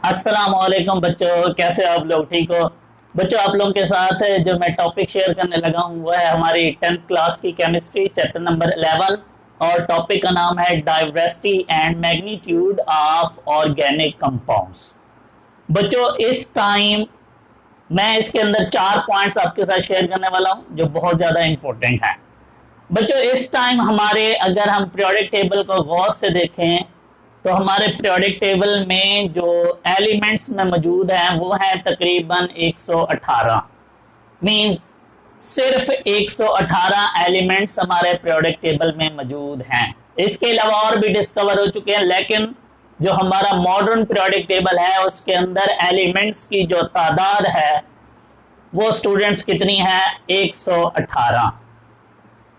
अस्सलाम वालेकुम बच्चों, कैसे हो आप लोग? ठीक हो बच्चों? आप लोगों के साथ जो मैं टॉपिक शेयर करने लगा हूँ वो है हमारी 10th क्लास की केमिस्ट्री चैप्टर नंबर 11 और टॉपिक का नाम है diversity and magnitude of organic compounds. बच्चों इस टाइम मैं इसके अंदर 4 पॉइंट्स आपके साथ शेयर करने वाला हूँ जो बहुत ज्यादा इंपॉर्टेंट है। बच्चों इस टाइम हमारे अगर हम पीरियोडिक टेबल को गौर से देखें तो हमारे पीरियोडिक टेबल में जो एलिमेंट्स में मौजूद हैं वो हैं तकरीबन 118। मींस सिर्फ 118 एलिमेंट्स हमारे पीरियोडिक टेबल में मौजूद हैं। इसके अलावा और भी डिस्कवर हो चुके हैं, लेकिन जो हमारा मॉडर्न पीरियोडिक टेबल है उसके अंदर एलिमेंट्स की जो तादाद है वो स्टूडेंट्स कितनी है? 118।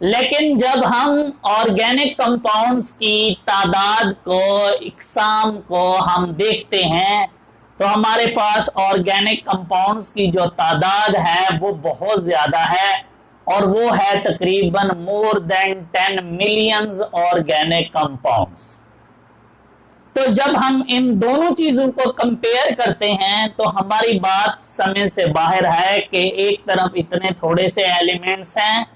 लेकिन जब हम ऑर्गेनिक कंपाउंड्स की तादाद को, इकसाम को हम देखते हैं तो हमारे पास ऑर्गेनिक कंपाउंड्स की जो तादाद है वो बहुत ज्यादा है और वो है तकरीबन more than 10 millions organic compounds. तो जब हम इन दोनों चीजों को कंपेयर करते हैं तो हमारी बात समझ से बाहर है कि एक तरफ इतने थोड़े से एलिमेंट्स हैं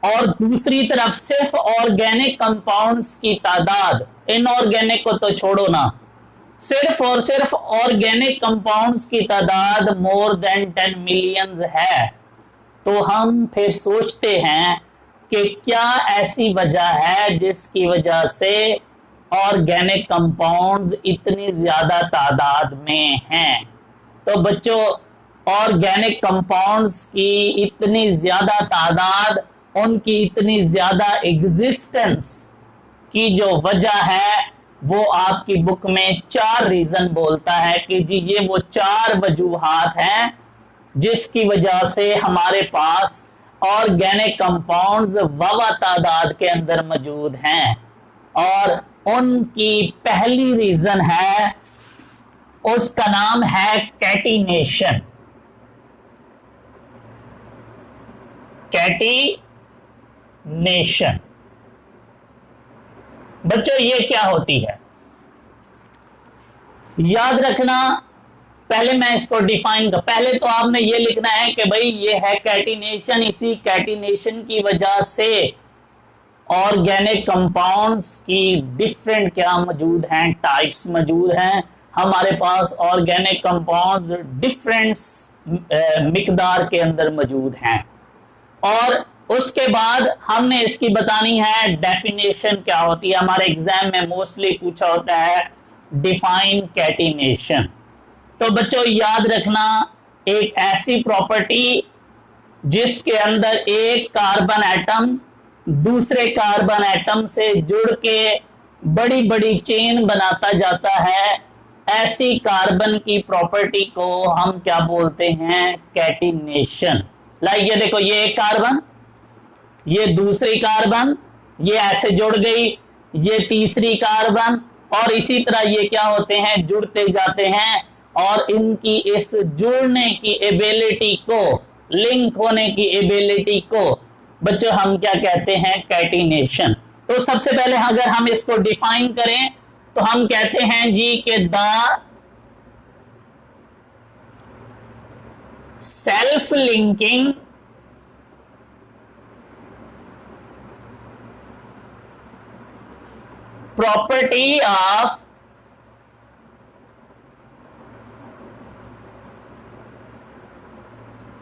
और दूसरी तरफ सिर्फ ऑर्गेनिक कंपाउंड्स की तादाद, इनऑर्गेनिक को तो छोड़ो ना, सिर्फ और सिर्फ ऑर्गेनिक कंपाउंड्स की तादाद मोर देन 10 मिलियंस है। तो हम फिर सोचते हैं कि क्या ऐसी वजह है जिसकी वजह से ऑर्गेनिक कंपाउंड्स इतनी ज्यादा तादाद में हैं। तो बच्चों ऑर्गेनिक कंपाउंड्स की इतनी ज्यादा तादाद, उनकी इतनी ज्यादा एग्जिस्टेंस की जो वजह है वो आपकी बुक में 4 रीजन बोलता है कि जी ये वो 4 वजूहात हैं जिसकी वजह से हमारे पास ऑर्गेनिक कंपाउंड्स वावा तादाद के अंदर मौजूद हैं। और उनकी पहली रीजन है, उसका नाम है कैटिनेशन। नेशन। बच्चों ये क्या होती है याद रखना। पहले मैं इसको डिफाइन कर, पहले तो आपने ये लिखना है कि भाई ये है कैटिनेशन। इसी कैटिनेशन की वजह से ऑर्गेनिक कंपाउंड्स की डिफरेंट क्या मौजूद हैं, टाइप्स मौजूद हैं। हमारे पास ऑर्गेनिक कंपाउंड्स डिफरेंट मिकदार के अंदर मौजूद हैं। और उसके बाद हमने इसकी बतानी है डेफिनेशन क्या होती है। हमारे एग्जाम में मोस्टली पूछा होता है डिफाइन कैटिनेशन। तो बच्चों याद रखना, एक ऐसी प्रॉपर्टी जिसके अंदर एक कार्बन एटम दूसरे कार्बन एटम से जुड़ के बड़ी बड़ी चेन बनाता जाता है, ऐसी कार्बन की प्रॉपर्टी को हम क्या बोलते हैं? कैटिनेशन। लाइक ये देखो, ये एक कार्बन, ये दूसरी कार्बन, ये ऐसे जुड़ गई, ये तीसरी कार्बन, और इसी तरह ये क्या होते हैं? जुड़ते जाते हैं। और इनकी इस जुड़ने की एबिलिटी को, लिंक होने की एबिलिटी को बच्चों हम क्या कहते हैं? कैटिनेशन। तो सबसे पहले अगर हम इसको डिफाइन करें तो हम कहते हैं जी कि the self linking property of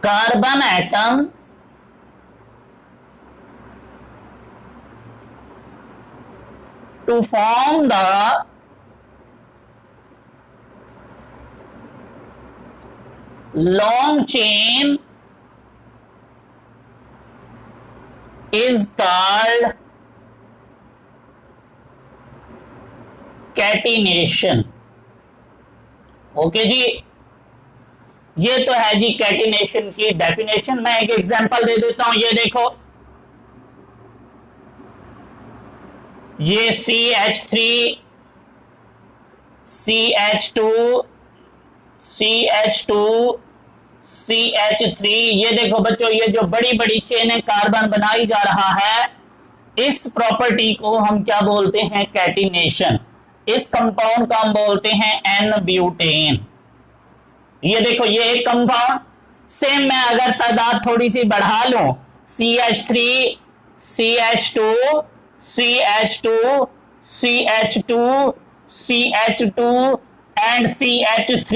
carbon atom to form the long chain is called catenation. Okay ji, ये तो है जी कैटिनेशन की डेफिनेशन। मैं एक एग्जांपल दे देता हूं, ये देखो, ये CH3 CH2 CH2 CH3, ये देखो बच्चों, ये जो बड़ी बड़ी चेन कार्बन बनाई जा रहा है, इस प्रॉपर्टी को हम क्या बोलते हैं? कैटिनेशन। इस कंपाउंड का हम बोलते हैं एन ब्यूटेन। ये देखो ये एक कंपाउंड, सेम मैं अगर तादाद थोड़ी सी बढ़ा लूं, CH3 CH2 CH2 CH2 CH2 and CH3,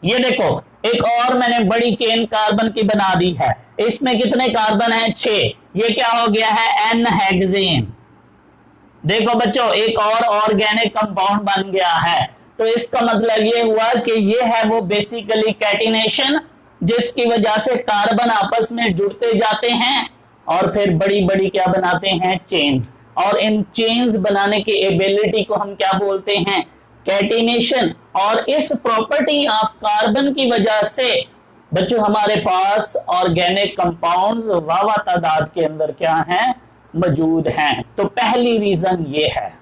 ये देखो एक और मैंने बड़ी चेन कार्बन की बना दी है। इसमें कितने कार्बन हैं? 6। ये क्या हो गया है? N hexane. देखो बच्चों एक और ऑर्गेनिक कंपाउंड बन गया है। तो इसका मतलब ये हुआ कि ये है वो बेसिकली कैटिनेशन, जिसकी वजह से कार्बन आपस में जुड़ते जाते हैं और फिर बड़ी बड़ी क्या बनाते हैं? चेन्स। और इन चेन्स बनाने की एबिलिटी को हम क्या बोलते हैं? कैटिनेशन। और इस प्रॉपर्टी ऑफ कार्बन की वजह से बच्चों हमारे पास ऑर्गेनिक कंपाउंड्स वावा तादाद के अंदर क्या हैं? मौजूद हैं। तो पहली रीजन ये है।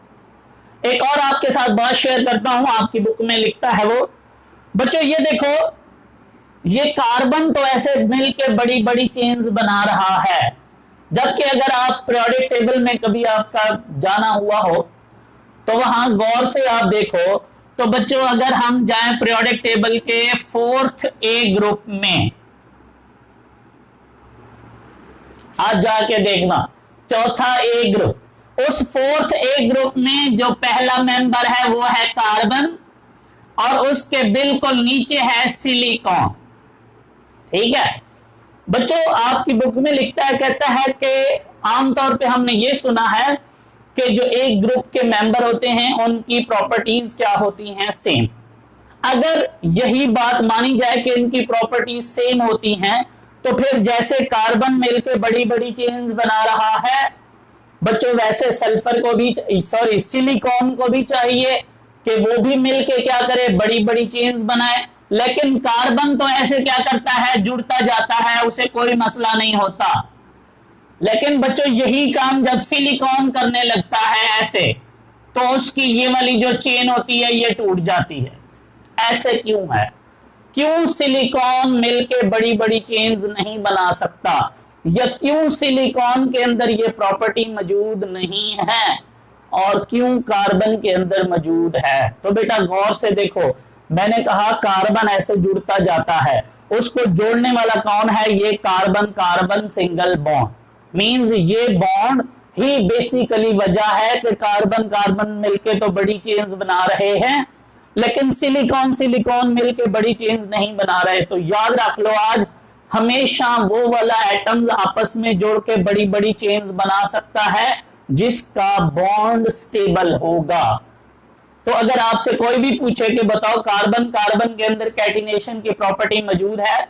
एक और आपके साथ बात शेयर करता हूं, आपकी बुक में लिखता है वो। बच्चों ये देखो, ये कार्बन तो ऐसे मिलके बड़ी बड़ी चेन्स बना रहा है, जबकि अगर आप पीरियोडिक टेबल में कभी आपका जाना हुआ हो तो वहां गौर से आप देखो तो बच्चों अगर हम जाएं पीरियोडिक टेबल के 4th ए ग्रुप में, आज जाके देखना 4था ए ग्रुप, उस 4th ए ग्रुप में जो पहला मेंबर है वो है कार्बन और उसके बिल्कुल नीचे है सिलिकॉन। ठीक है बच्चों, आपकी बुक में लिखता है, कहता है कि आमतौर पे हमने ये सुना है कि जो एक ग्रुप के मेंबर होते हैं उनकी प्रॉपर्टीज क्या होती हैं? सेम। अगर यही बात मानी जाए कि इनकी प्रॉपर्टीज सेम होती हैं, तो फिर जैसे कार्बन मिलकर बड़ी बड़ी चेन्स बना रहा है बच्चों, वैसे सल्फर को भी सिलिकॉन को भी चाहिए कि वो भी मिलके क्या करे? बड़ी बड़ी चेन्स बनाए। लेकिन कार्बन तो ऐसे क्या करता है? जुड़ता जाता है, उसे कोई मसला नहीं होता। लेकिन बच्चों यही काम जब सिलिकॉन करने लगता है ऐसे, तो उसकी ये वाली जो चेन होती है ये टूट जाती है। ऐसे क्यों है? क्यों सिलिकॉन मिलके बड़ी बड़ी चेन्स नहीं बना सकता, या क्यों सिलिकॉन के अंदर ये प्रॉपर्टी मौजूद नहीं है और क्यों कार्बन के अंदर मौजूद है? तो बेटा गौर से देखो, मैंने कहा कार्बन ऐसे जुड़ता जाता है, उसको जोड़ने वाला कौन है? ये carbon carbon single bond. Means ये बॉन्ड ही बेसिकली वजह है कि कार्बन कार्बन मिलके तो बड़ी चेन्स बना रहे हैं, लेकिन सिलिकॉन सिलिकॉन मिलके बड़ी चेन्स नहीं बना रहे। तो याद रख लो, आज हमेशा वो वाला एटम्स आपस में जोड़ के बड़ी बड़ी चेन्स बना सकता है जिसका बॉन्ड स्टेबल होगा। तो अगर आपसे कोई भी पूछे कि बताओ कार्बन कार्बन के अंदर कैटिनेशन की प्रॉपर्टी मौजूद है,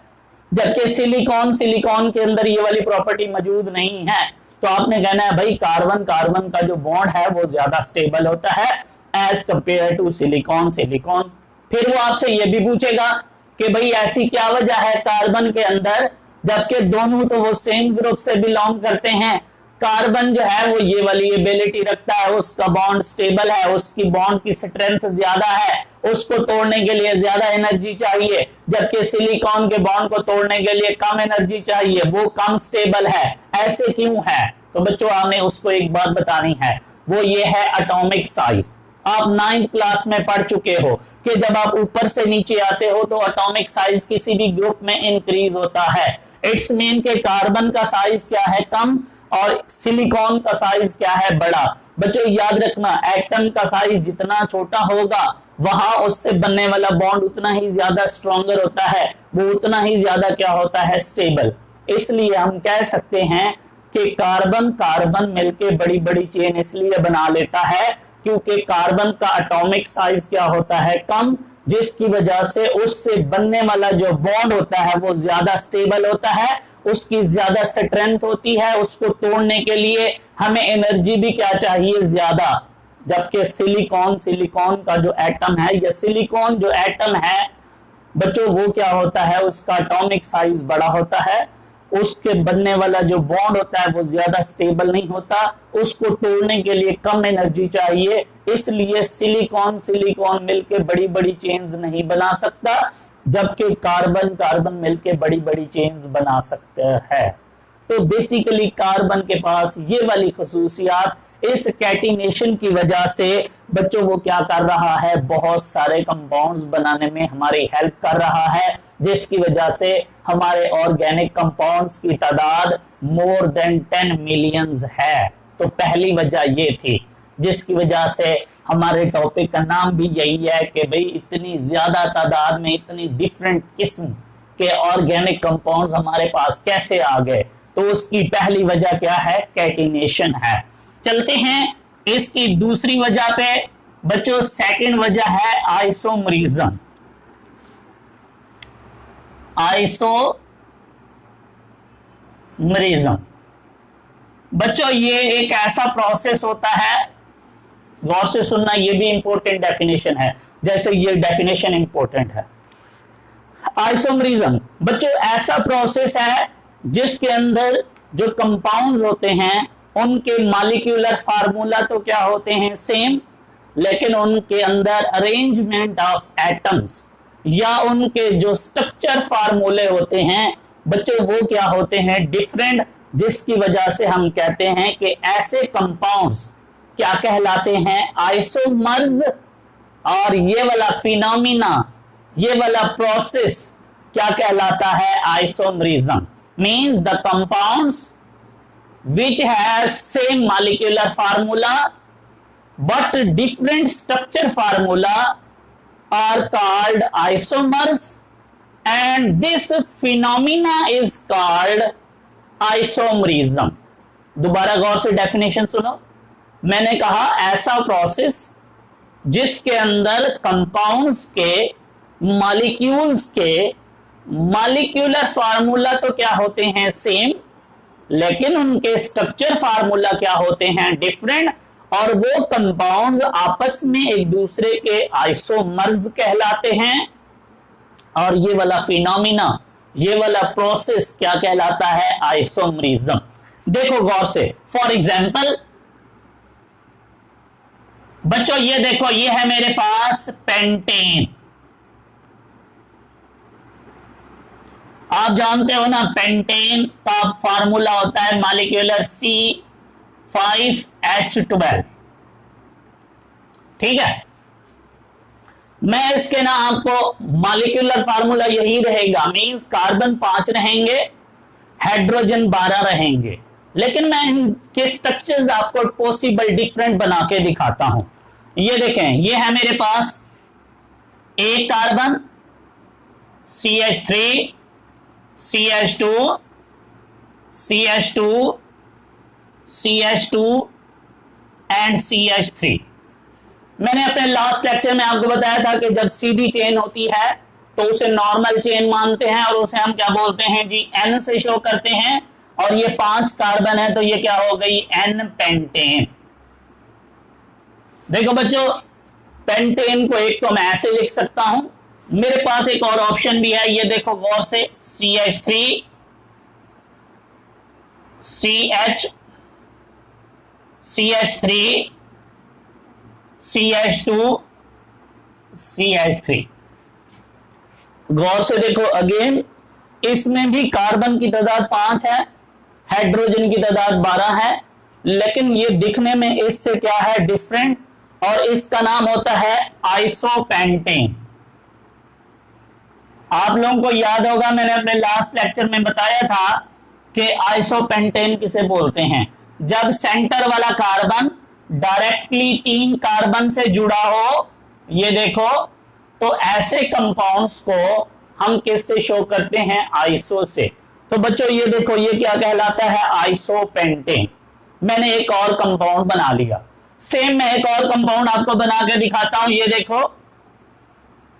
जबकि सिलिकॉन सिलिकॉन के अंदर ये वाली प्रॉपर्टी मौजूद नहीं है, तो आपने कहना है भाई कार्बन कार्बन का जो बॉन्ड है वो ज्यादा स्टेबल होता है as compare to silicon silicon. फिर वो आपसे ये भी पूछेगा कि भाई ऐसी क्या वजह है कार्बन के अंदर, जबकि दोनों तो वो सेम ग्रुप से बिलोंग करते हैं। कार्बन जो है वो ये वाली एबिलिटी रखता है, उसका बॉन्ड स्टेबल है, उसकी बॉन्ड की स्ट्रेंथ ज्यादा है, उसको तोड़ने के लिए ज्यादा एनर्जी चाहिए, जबकि सिलिकॉन के बॉन्ड को तोड़ने के लिए कम एनर्जी चाहिए, वो कम स्टेबल है। ऐसे क्यों है? तो बच्चों आपने उसको एक बात बतानी है, वो ये है एटॉमिक साइज। आप 9th क्लास में पढ़ चुके हो कि जब आप ऊपर से नीचे आते हो तो एटॉमिक साइज किसी भी ग्रुप में इंक्रीज होता है। इट्स मीन के कार्बन का साइज क्या है? कम, और सिलिकॉन का साइज क्या है? बड़ा। बच्चों याद रखना, एटम का साइज जितना छोटा होगा वहां उससे बनने वाला बॉन्ड उतना ही ज्यादा स्ट्रॉन्गर होता है, वो उतना ही ज्यादा क्या होता है? स्टेबल। इसलिए हम कह सकते हैं कि कार्बन कार्बन मिलके बड़ी बड़ी चेन इसलिए बना लेता है क्योंकि कार्बन का एटॉमिक साइज क्या होता है? कम, जिसकी वजह से उससे बनने वाला जो बॉन्ड होता है वो ज्यादा स्टेबल होता है, उसकी ज्यादा स्ट्रेंथ होती है, उसको तोड़ने के लिए हमें एनर्जी भी क्या चाहिए? ज्यादा। जबकि सिलिकॉन सिलिकॉन का जो एटम है या सिलिकॉन जो एटम है बच्चों वो क्या होता है? उसका एटॉमिक साइज बड़ा होता है, उसके बनने वाला जो बॉन्ड होता है वो ज्यादा स्टेबल नहीं होता, उसको तोड़ने के लिए कम एनर्जी चाहिए, इसलिए सिलिकॉन सिलिकॉन मिलके बड़ी बड़ी चेन्स नहीं बना सकता, जबकि कार्बन कार्बन मिलके बड़ी बड़ी चेन्स बना सकते हैं। तो बेसिकली कार्बन के पास ये वाली खसूसियात इस कैटिनेशन की वजह से बच्चों वो क्या कर रहा है, बहुत सारे कंपाउंड्स बनाने में हमारी हेल्प कर रहा है, जिसकी वजह से हमारे ऑर्गेनिक कंपाउंड्स की तादाद मोर देन 10 मिलियंस है। तो पहली वजह ये थी, जिसकी वजह से हमारे टॉपिक का नाम भी यही है कि भाई इतनी ज्यादा तादाद में इतनी डिफरेंट किस्म के ऑर्गेनिक कंपाउंड्स हमारे पास कैसे आ गए। तो उसकी पहली वजह क्या है, कैटिनेशन है। चलते हैं इसकी दूसरी वजह पे। बच्चों सेकंड वजह है आइसोमरिज्म। आइसोमरिज्म बच्चों ये एक ऐसा प्रोसेस होता है, गौर से सुनना, ये भी इंपॉर्टेंट डेफिनेशन है, जैसे ये डेफिनेशन इंपॉर्टेंट है। आइसोमरिज्म बच्चों ऐसा प्रोसेस है जिसके अंदर जो कंपाउंड्स होते हैं उनके मॉलिक्यूलर फार्मूला तो क्या होते हैं, सेम, लेकिन उनके अंदर अरेंजमेंट ऑफ एटम्स या उनके जो स्ट्रक्चर फार्मूले होते हैं बच्चों वो क्या होते हैं, डिफरेंट, जिसकी वजह से हम कहते हैं कि ऐसे कंपाउंड्स क्या कहलाते हैं, आइसोमर्स। और ये वाला फिनोमिना, ये वाला प्रोसेस क्या कहलाता है, isomerism. Means the compounds which have same molecular formula but different structure formula are called isomers, and this phenomena is called isomerism। दोबारा गौर से डेफिनेशन सुनो। मैंने कहा ऐसा प्रोसेस जिसके अंदर कंपाउंड्स के मॉलिक्यूल्स के मॉलिक्यूलर फार्मूला तो क्या होते हैं, सेम, लेकिन उनके स्ट्रक्चर फार्मूला क्या होते हैं, डिफरेंट, और वो कंपाउंड्स आपस में एक दूसरे के आइसोमर्स कहलाते हैं। और ये वाला फिनोमिना, ये वाला प्रोसेस क्या कहलाता है, आइसोमरिज्म। देखो गौर से, फॉर एग्जांपल बच्चों ये देखो, ये है मेरे पास पेंटेन। आप जानते हो ना पेंटेन का फार्मूला होता है मॉलिक्यूलर C5H12, ठीक है। मैं इसके ना आपको मॉलिक्यूलर फार्मूला यही रहेगा, मींस कार्बन 5 रहेंगे, हाइड्रोजन 12 रहेंगे, लेकिन मैं इनके स्ट्रक्चर्स आपको पॉसिबल डिफरेंट बना के दिखाता हूं। ये देखें, ये है मेरे पास एक carbon, CH3, CH2, CH2, CH2 and CH3। मैंने अपने लास्ट लेक्चर में आपको बताया था कि जब सीधी चेन होती है तो उसे नॉर्मल चेन मानते हैं और उसे हम क्या बोलते हैं जी, N से शो करते हैं। और ये 5 कार्बन है तो ये क्या हो गई, N पेंटेन। देखो बच्चों, पेंटेन को एक तो मैं ऐसे लिख सकता हूं, मेरे पास एक और ऑप्शन भी है, ये देखो गौर से, CH3, CH3, CH2, CH3। गौर से देखो अगेन, इसमें भी कार्बन की तादाद 5 है, हाइड्रोजन की तादाद 12 है, लेकिन ये दिखने में इससे क्या है, डिफरेंट, और इसका नाम होता है आइसोपेंटेन। आप लोगों को याद होगा मैंने अपने लास्ट लेक्चर में बताया था कि आइसोपेंटेन किसे बोलते हैं, जब सेंटर वाला कार्बन डायरेक्टली 3 कार्बन से जुड़ा हो, ये देखो, तो ऐसे कंपाउंड्स को हम किससे शो करते हैं, आइसो से। तो बच्चों ये देखो, ये क्या कहलाता है, आइसोपेंटेन। मैंने एक और कंपाउंड बना लिया, सेम मैं एक और कंपाउंड आपको बना के दिखाता हूं। ये देखो,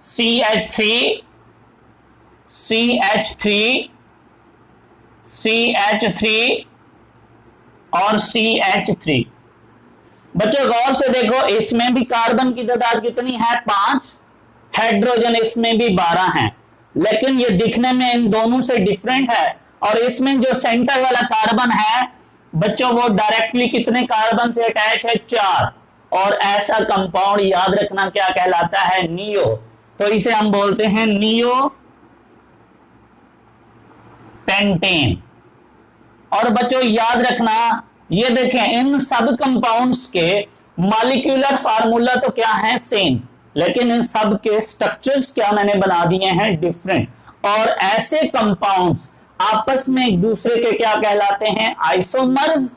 CH3, CH3, CH3 और CH3। बच्चों गौर से देखो, इसमें भी कार्बन की तादाद कितनी है, 5, हाइड्रोजन इसमें भी 12 है, लेकिन ये दिखने में इन दोनों से डिफरेंट है। और इसमें जो सेंटर वाला कार्बन है बच्चों, वो डायरेक्टली कितने कार्बन से अटैच है, 4। और ऐसा कंपाउंड याद रखना क्या कहलाता है, नियो। तो इसे हम बोलते हैं नियो पेंटेन। और बच्चों याद रखना, ये देखें, इन सब कंपाउंड्स के मॉलिक्यूलर फार्मूला तो क्या है, सेम, लेकिन इन सब के स्ट्रक्चर्स क्या मैंने बना दिए हैं, डिफरेंट। और ऐसे कंपाउंड्स आपस में एक दूसरे के क्या कहलाते हैं, आइसोमर्स।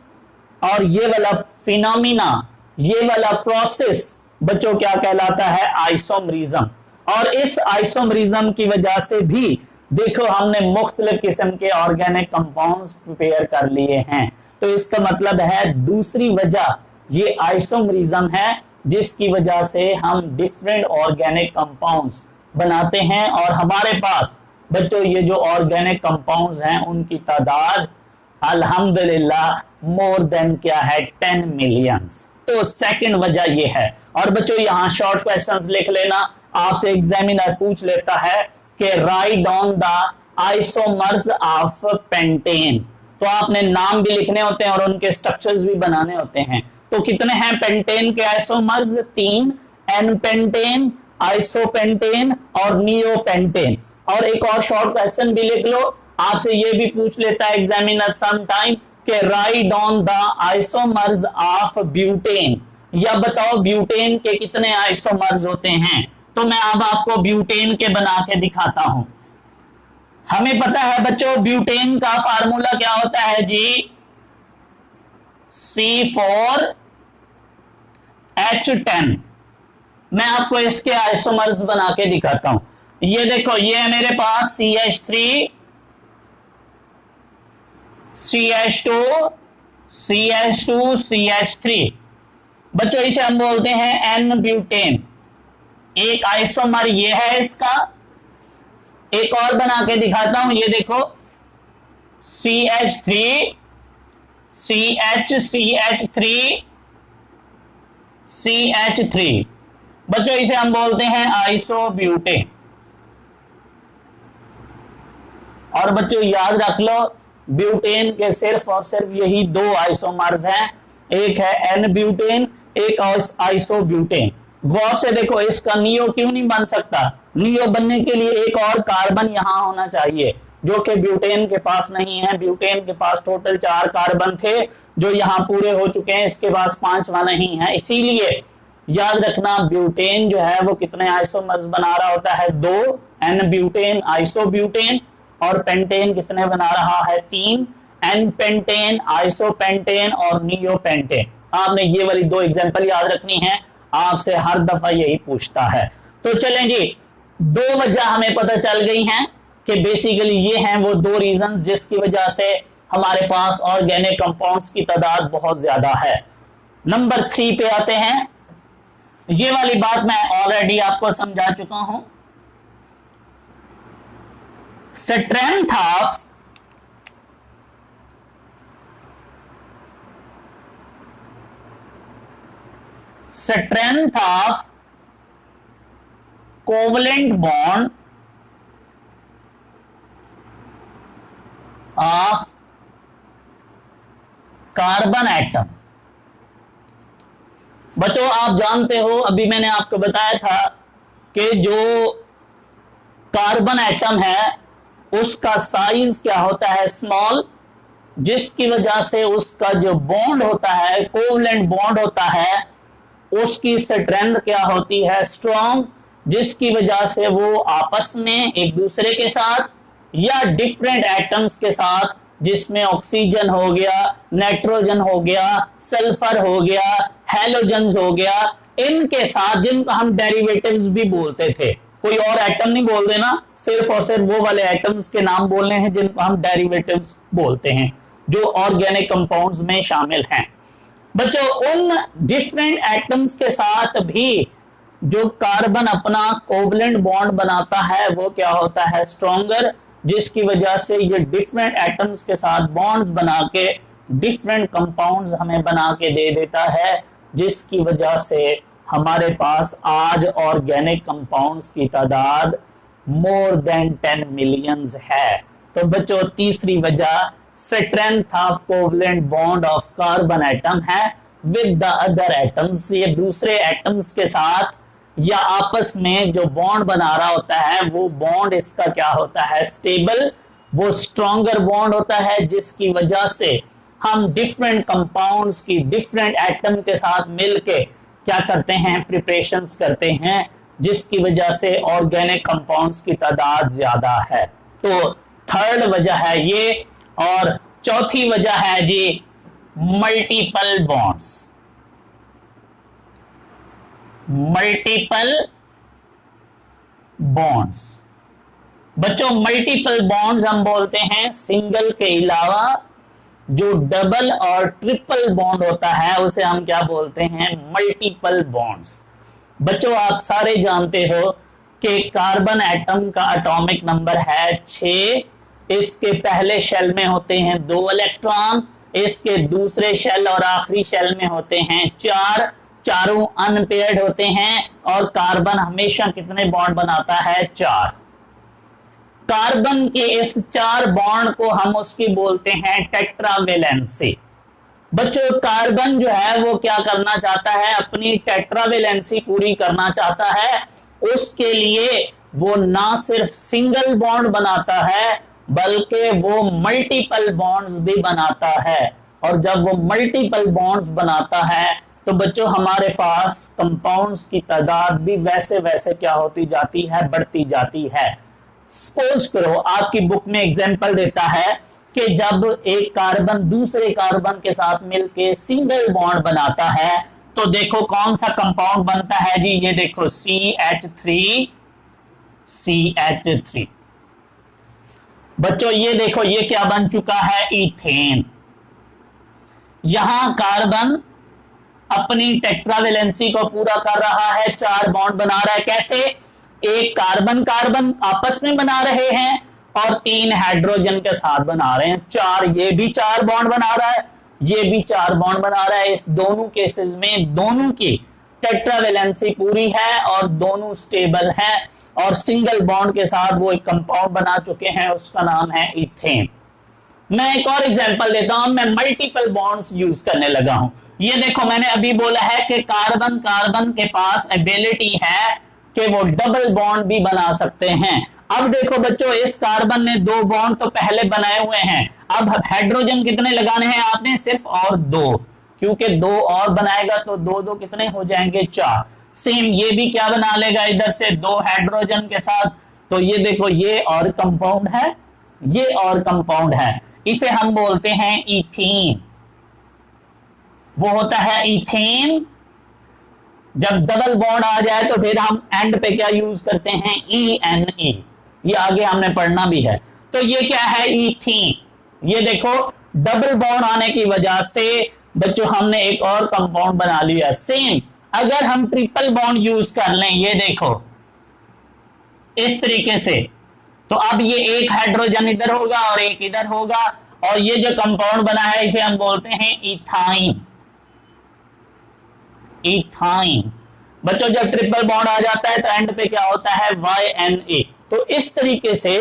और ये वाला फिनोमिना, ये वाला प्रोसेस बच्चों क्या कहलाता है, आइसोमरिज्म। और इस आइसोमरिज्म की वजह से भी देखो हमने मुख्तलिफ किस्म के ऑर्गेनिक कंपाउंड्स प्रिपेयर कर लिए हैं। तो इसका मतलब है दूसरी वजह ये आइसोमरिज्म है, जिसकी वजह से हम डिफरेंट ऑर्गेनिक कंपाउंड्स बनाते हैं। और हमारे पास बच्चों ये जो ऑर्गेनिक कंपाउंड्स हैं उनकी तादाद अल्हम्दुलिल्लाह मोर देन क्या है, 10 मिलियंस। तो सेकंड वजह ये है। और बच्चों यहाँ शॉर्ट क्वेश्चंस लिख लेना, आपसे एग्जामिनर पूछ लेता है कि write down the isomers of pentane. तो आपने नाम भी लिखने होते हैं और उनके स्ट्रक्चर्स भी बनाने होते हैं। तो कितने हैं पेंटेन के आइसोमर्स, 3, एन पेंटेन, आइसोपेंटेन और नियोपेंटेन। और एक और शॉर्ट क्वेश्चन भी लिख लो, आपसे ये भी पूछ लेता है एग्जामिनर सम टाइम कि write down the isomers of butane, या बताओ ब्यूटेन के कितने आइसोमर्स होते हैं। तो मैं अब आपको ब्यूटेन के बना के दिखाता हूं। हमें पता है बच्चों ब्यूटेन का फार्मूला क्या होता है जी, C4H10। मैं आपको इसके आइसोमर्स बना के दिखाता हूं। ये देखो, ये है मेरे पास CH3, CH2, CH2, CH3। बच्चों इसे हम बोलते हैं N ब्यूटेन। एक आइसोमर ये है इसका। एक और बना के दिखाता हूं, ये देखो CH3, CH3, CH3। बच्चों इसे हम बोलते हैं आइसोब्यूटेन। और बच्चों याद रख लो ब्यूटेन के सिर्फ और सिर्फ यही 2 आइसोमर्स हैं, एक है एन ब्यूटेन, एक आइसोब्यूटेन। गौर से देखो, इसका नियो क्यों नहीं बन सकता, नियो बनने के लिए एक और कार्बन यहां होना चाहिए, जो कि ब्यूटेन के पास नहीं है। ब्यूटेन के पास टोटल 4 कार्बन थे जो यहां पूरे हो चुके हैं, इसके पास 5वां नहीं है। इसीलिए याद रखना ब्यूटेन जो है वो कितने आइसोमर्स बना रहा होता है, 2, एन ब्यूटेन, आइसोब्यूटेन। और पेंटेन कितने बना रहा है, 3, एन पेंटेन, आइसोपेंटेन और नियोपेंटेन। आपने ये वाली 2 एग्जांपल याद रखनी है, आपसे हर दफा यही पूछता है। तो चलें जी, 2 वजह हमें पता चल गई हैं कि बेसिकली ये हैं वो 2 रीजंस जिसकी वजह से हमारे पास ऑर्गेनिक कंपाउंड्स की तादाद बहुत ज्यादा है। नंबर 3 पे आते हैं। ये वाली बात मैं ऑलरेडी आपको समझा चुका हूं। Strength of covalent bond of carbon atom. बच्चों आप जानते हो, अभी मैंने आपको बताया था कि जो कार्बन एटम है उसका साइज क्या होता है, स्मॉल, जिसकी वजह से उसका जो बॉन्ड होता है, कोवलेंट बॉन्ड होता है, उसकी स्ट्रेंथ क्या होती है, स्ट्रॉन्ग, जिसकी वजह से वो आपस में एक दूसरे के साथ या डिफरेंट एटम्स के साथ, जिसमें ऑक्सीजन हो गया, नाइट्रोजन हो गया, सल्फर हो गया, हैलोजन्स हो गया, इनके साथ, जिनको हम डेरिवेटिव्स भी बोलते थे, कोई और एटम नहीं बोल देना, सिर्फ और सिर्फ वो वाले एटम्स के नाम बोलने हैं जिनको हम डेरिवेटिव्स बोलते हैं, जो ऑर्गेनिक कंपाउंड्स में शामिल हैं। बच्चों उन डिफरेंट एटम्स के साथ भी जो कार्बन अपना कोवलेंट बॉन्ड बनाता है वो क्या होता है, स्ट्रॉन्गर, जिसकी वजह से ये डिफरेंट एटम्स के साथ बॉन्ड्स बना के डिफरेंट कंपाउंड्स हमें बना के दे देता है, जिसकी वजह से हमारे पास आज ऑर्गेनिक कंपाउंड्स की तादाद मोर देन 10 मिलियंस है। तो बच्चों तीसरी वजह strength of covalent bond of carbon atom है विद द अदर एटम्स। ये दूसरे एटम्स के साथ या आपस में जो बॉन्ड बना रहा होता है वो बॉन्ड इसका क्या होता है, स्टेबल, वो स्ट्रॉन्गर बॉन्ड होता है, जिसकी वजह से हम डिफरेंट कंपाउंड्स की डिफरेंट एटम के साथ मिलके क्या करते हैं, प्रिपरेशंस करते हैं, जिसकी वजह से ऑर्गेनिक कंपाउंड्स की तादाद ज्यादा है। तो थर्ड वजह है ये। और चौथी वजह है जी मल्टीपल बॉन्ड्स। मल्टीपल बॉन्ड्स बच्चों, मल्टीपल बॉन्ड्स हम बोलते हैं सिंगल के अलावा जो डबल और ट्रिपल बॉन्ड होता है उसे हम क्या बोलते हैं, मल्टीपल बॉन्ड्स। बच्चों आप सारे जानते हो कि कार्बन एटम का एटॉमिक नंबर है 6। इसके पहले शेल में होते हैं 2 इलेक्ट्रॉन, इसके दूसरे शेल और आखिरी शेल में होते हैं 4। चारों अनपेयर्ड होते हैं और कार्बन हमेशा कितने बॉन्ड बनाता है, 4। कार्बन के इस 4 बॉन्ड को हम उसकी बोलते हैं टेट्रावेलेंसी। बच्चों कार्बन जो है वो क्या करना चाहता है, अपनी टेट्रावेलेंसी पूरी करना चाहता है। उसके लिए वो ना सिर्फ सिंगल बॉन्ड बनाता है बल्कि वो मल्टीपल बॉन्ड्स भी बनाता है। और जब वो मल्टीपल बॉन्ड्स बनाता है तो बच्चों हमारे पास कंपाउंड्स की तादाद भी वैसे वैसे क्या होती जाती है, बढ़ती जाती है। सपोज करो आपकी बुक में एग्जांपल देता है कि जब एक कार्बन दूसरे कार्बन के साथ मिलके सिंगल बॉन्ड बनाता है तो देखो कौन सा कंपाउंड बनता है जी, ये देखो CH3। बच्चों ये देखो ये क्या बन चुका है, इथेन। यहां कार्बन अपनी टेट्रावेलेंसी को पूरा कर रहा है, 4 बॉन्ड बना रहा है। कैसे, एक कार्बन कार्बन आपस में बना रहे हैं और 3 हाइड्रोजन के साथ बना रहे हैं 4। ये भी 4 बॉन्ड बना रहा है, ये भी 4 बॉन्ड बना रहा है। इस दोनों केसेस में दोनों की टेट्रावेलेंसी पूरी है और दोनों स्टेबल हैं और सिंगल बॉन्ड के साथ वो एक कंपाउंड बना चुके हैं, उसका नाम है इथेन। मैं एक और एग्जांपल देता हूं, मैं मल्टीपल बॉन्ड्स यूज करने लगा हूं। ये देखो मैंने अभी बोला है कि कार्बन कार्बन के पास एबिलिटी है कि वो डबल बॉन्ड भी बना सकते हैं। अब देखो बच्चों इस कार्बन ने 2 बॉन्ड तो पहले बनाए हुए हैं, अब हाइड्रोजन कितने लगाने हैं आपने, सिर्फ और 2, क्योंकि 2 और बनाएगा तो 2 कितने हो जाएंगे, 4। सेम ये भी क्या बना लेगा इधर से 2 हाइड्रोजन के साथ। तो ये देखो ये और कंपाउंड है, ये और कंपाउंड है, इसे हम बोलते हैं इथीन। वो होता है इथेन। जब डबल बॉन्ड आ जाए तो फिर हम एंड पे क्या यूज करते हैं, ENE। ये आगे हमने पढ़ना भी है। तो ये क्या है, इथीन। ये देखो डबल बॉन्ड आने की वजह से बच्चों हमने एक और कंपाउंड बना लिया। सेम अगर हम ट्रिपल बॉन्ड यूज कर लें, ये देखो इस तरीके से, तो अब ये एक हाइड्रोजन इधर होगा और एक इधर होगा और ये जो कंपाउंड बना है इसे हम बोलते हैं इथाइन। इथाइन। बच्चों जब ट्रिपल बॉन्ड आ जाता है तो एंड पे क्या होता है, YNA। तो इस तरीके से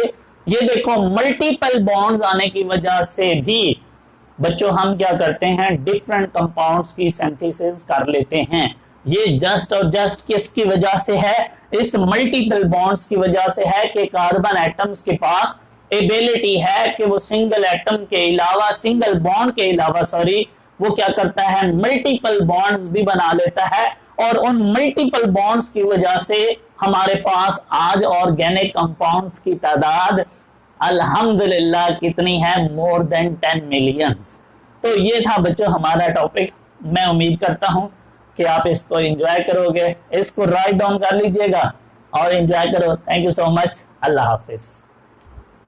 ये देखो मल्टीपल बॉन्ड्स आने की वजह से भी बच्चों हम क्या करते हैं, डिफरेंट कंपाउंड्स की सिंथेसिस कर लेते हैं। ये जस्ट और जस्ट किसकी वजह से है, इस मल्टीपल बॉन्ड्स की वजह से है कि कार्बन एटम्स के पास एबिलिटी है कि वो सिंगल एटम के अलावा, सिंगल बॉन्ड के अलावा वो क्या करता है, मल्टीपल बॉन्ड्स भी बना लेता है। और उन मल्टीपल बॉन्ड्स की वजह से हमारे पास आज ऑर्गेनिक कंपाउंड्स की तादाद अल्हम्दुलिल्लाह कितनी है, मोर देन 10 मिलियंस। तो ये था बच्चों हमारा टॉपिक। मैं उम्मीद करता हूं कि आप इसको एंजॉय करोगे, इसको राइट डाउन कर लीजिएगा और एंजॉय करो। Thank you so much. Allah Hafiz.